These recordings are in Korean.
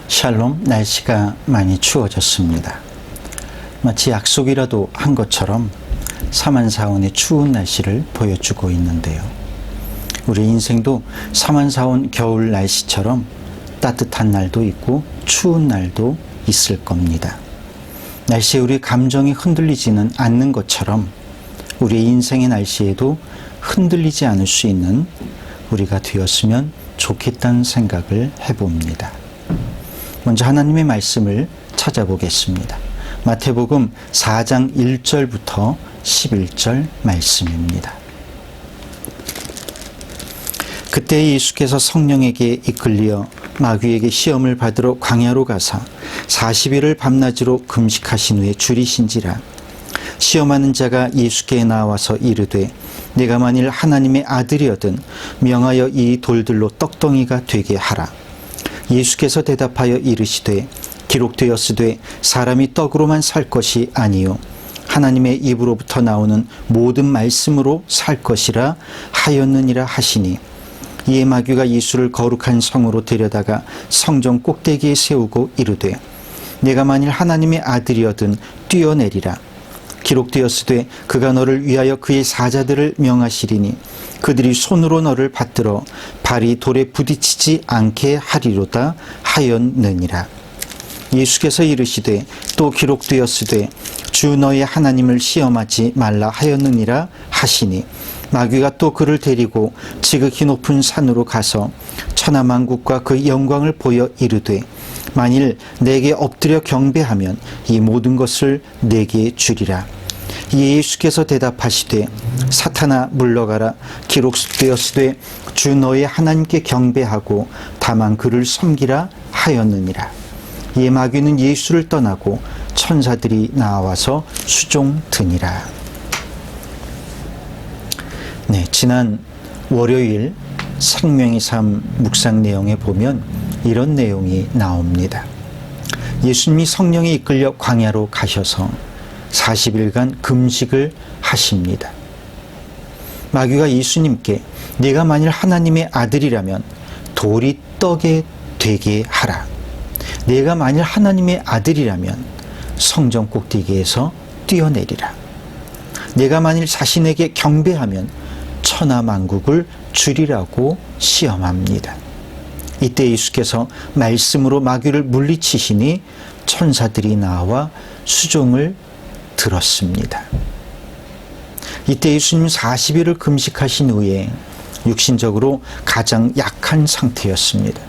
샬롬, 날씨가 많이 추워졌습니다. 마치 약속이라도 한 것처럼 사만사온의 추운 날씨를 보여주고 있는데요. 우리 인생도 사만사온 겨울 날씨처럼 따뜻한 날도 있고 추운 날도 있을 겁니다. 날씨에 우리 감정이 흔들리지는 않는 것처럼 우리 인생의 날씨에도 흔들리지 않을 수 있는 우리가 되었으면 좋겠다는 생각을 해봅니다. 먼저 하나님의 말씀을 찾아보겠습니다. 마태복음 4장 1절부터 11절 말씀입니다. 그때 예수께서 성령에게 이끌려 마귀에게 시험을 받으러 광야로 가사 40일을 밤낮으로 금식하신 후에 줄이신지라. 시험하는 자가 예수께 나와서 이르되 내가 만일 하나님의 아들이거든 명하여 이 돌들로 떡덩이가 되게 하라. 예수께서 대답하여 이르시되 기록되었으되 사람이 떡으로만 살 것이 아니요 하나님의 입으로부터 나오는 모든 말씀으로 살 것이라 하였느니라 하시니, 이에 마귀가 예수를 거룩한 성으로 데려다가 성전 꼭대기에 세우고 이르되 내가 만일 하나님의 아들이거든 뛰어내리라. 기록되었으되 그가 너를 위하여 그의 사자들을 명하시리니 그들이 손으로 너를 받들어 발이 돌에 부딪히지 않게 하리로다 하였느니라. 예수께서 이르시되 또 기록되었으되 주 너의 하나님을 시험하지 말라 하였느니라 하시니, 마귀가 또 그를 데리고 지극히 높은 산으로 가서 천하만국과 그 영광을 보여 이르되 만일 내게 엎드려 경배하면 이 모든 것을 내게 주리라. 이에 예수께서 대답하시되 사탄아 물러가라. 기록되었으되 주 너의 하나님께 경배하고 다만 그를 섬기라 하였느니라. 이에 마귀는 예수를 떠나고 천사들이 나와서 수종드니라. 지난 월요일 생명의 삶 묵상 내용에 보면 이런 내용이 나옵니다. 예수님이 성령에 이끌려 광야로 가셔서 40일간 금식을 하십니다. 마귀가 예수님께 네가 만일 하나님의 아들이라면 돌이 떡에 되게 하라. 네가 만일 하나님의 아들이라면 성전 꼭대기에서 뛰어내리라. 네가 만일 자신에게 경배하면 천하만국을 주리라고 시험합니다. 이때 예수께서 말씀으로 마귀를 물리치시니 천사들이 나와 수종을 들었습니다. 이때 예수님 40일을 금식하신 후에 육신적으로 가장 약한 상태였습니다.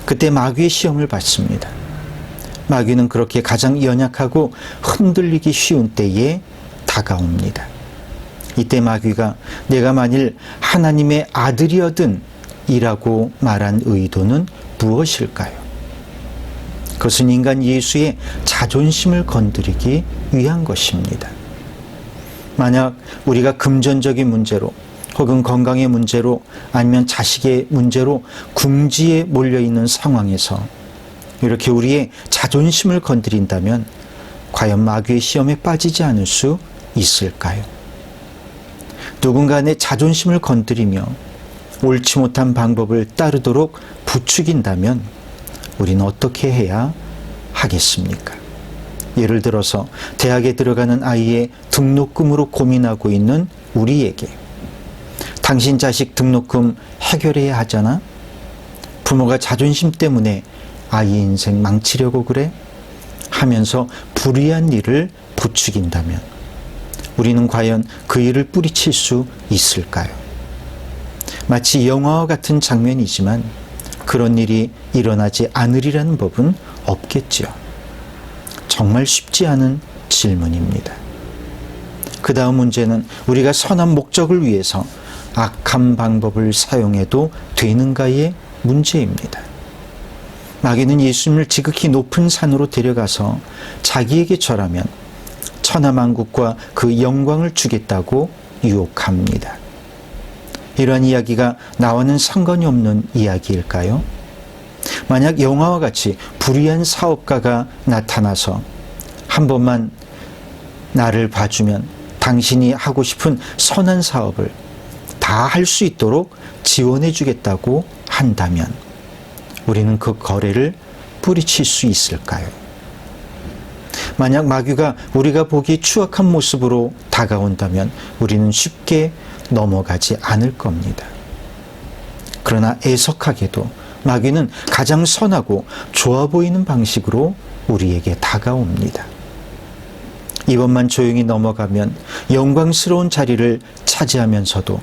그때 마귀의 시험을 받습니다. 마귀는 그렇게 가장 연약하고 흔들리기 쉬운 때에 다가옵니다. 이때 마귀가 내가 만일 하나님의 아들이거든 이라고 말한 의도는 무엇일까요? 그것은 인간 예수의 자존심을 건드리기 위한 것입니다. 만약 우리가 금전적인 문제로 혹은 건강의 문제로 아니면 자식의 문제로 궁지에 몰려있는 상황에서 이렇게 우리의 자존심을 건드린다면 과연 마귀의 시험에 빠지지 않을 수 있을까요? 누군가 내 자존심을 건드리며 옳지 못한 방법을 따르도록 부추긴다면 우리는 어떻게 해야 하겠습니까? 예를 들어서 대학에 들어가는 아이의 등록금으로 고민하고 있는 우리에게 당신 자식 등록금 해결해야 하잖아? 부모가 자존심 때문에 아이 인생 망치려고 그래? 하면서 불의한 일을 부추긴다면 우리는 과연 그 일을 뿌리칠 수 있을까요? 마치 영화와 같은 장면이지만 그런 일이 일어나지 않으리라는 법은 없겠지요. 정말 쉽지 않은 질문입니다. 그 다음 문제는 우리가 선한 목적을 위해서 악한 방법을 사용해도 되는가의 문제입니다. 마귀는 예수님을 지극히 높은 산으로 데려가서 자기에게 절하면 천하만국과 그 영광을 주겠다고 유혹합니다. 이러한 이야기가 나와는 상관이 없는 이야기일까요? 만약 영화와 같이 불의한 사업가가 나타나서 한 번만 나를 봐주면 당신이 하고 싶은 선한 사업을 다 할 수 있도록 지원해 주겠다고 한다면 우리는 그 거래를 뿌리칠 수 있을까요? 만약 마귀가 우리가 보기 추악한 모습으로 다가온다면 우리는 쉽게 넘어가지 않을 겁니다. 그러나 애석하게도 마귀는 가장 선하고 좋아 보이는 방식으로 우리에게 다가옵니다. 이번만 조용히 넘어가면 영광스러운 자리를 차지하면서도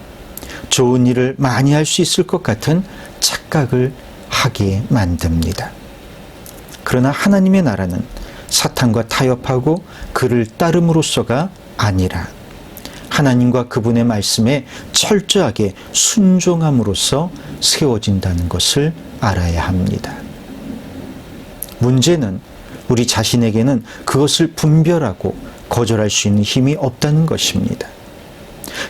좋은 일을 많이 할 수 있을 것 같은 착각을 하게 만듭니다. 그러나 하나님의 나라는 사탄과 타협하고 그를 따름으로써가 아니라 하나님과 그분의 말씀에 철저하게 순종함으로써 세워진다는 것을 알아야 합니다. 문제는 우리 자신에게는 그것을 분별하고 거절할 수 있는 힘이 없다는 것입니다.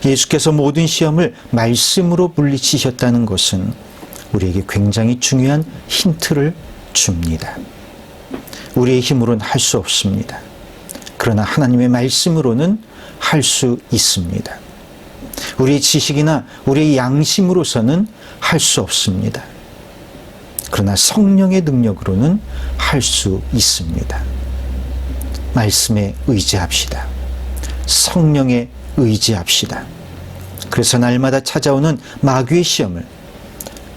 예수께서 모든 시험을 말씀으로 물리치셨다는 것은 우리에게 굉장히 중요한 힌트를 줍니다. 우리의 힘으로는 할 수 없습니다. 그러나 하나님의 말씀으로는 할 수 있습니다. 우리의 지식이나 우리의 양심으로서는 할 수 없습니다. 그러나 성령의 능력으로는 할 수 있습니다. 말씀에 의지합시다. 성령에 의지합시다. 그래서 날마다 찾아오는 마귀의 시험을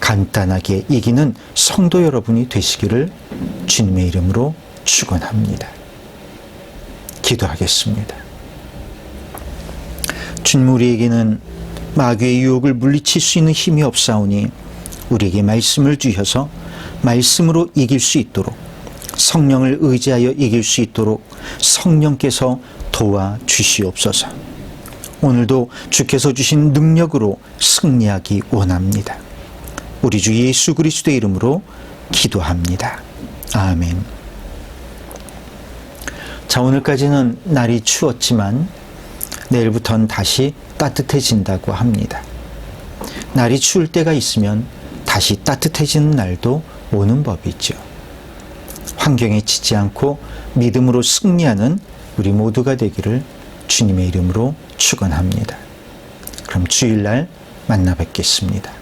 간단하게 이기는 성도 여러분이 되시기를 주님의 이름으로 축원합니다. 기도하겠습니다. 주님, 우리에게는 마귀의 유혹을 물리칠 수 있는 힘이 없사오니 우리에게 말씀을 주셔서 말씀으로 이길 수 있도록, 성령을 의지하여 이길 수 있도록 성령께서 도와주시옵소서. 오늘도 주께서 주신 능력으로 승리하기 원합니다. 우리 주 예수 그리스도의 이름으로 기도합니다. 아멘. 자, 오늘까지는 날이 추웠지만 내일부터는 다시 따뜻해진다고 합니다. 날이 추울 때가 있으면 다시 따뜻해지는 날도 오는 법이죠. 환경에 지지 않고 믿음으로 승리하는 우리 모두가 되기를 주님의 이름으로 축원합니다. 그럼 주일날 만나 뵙겠습니다.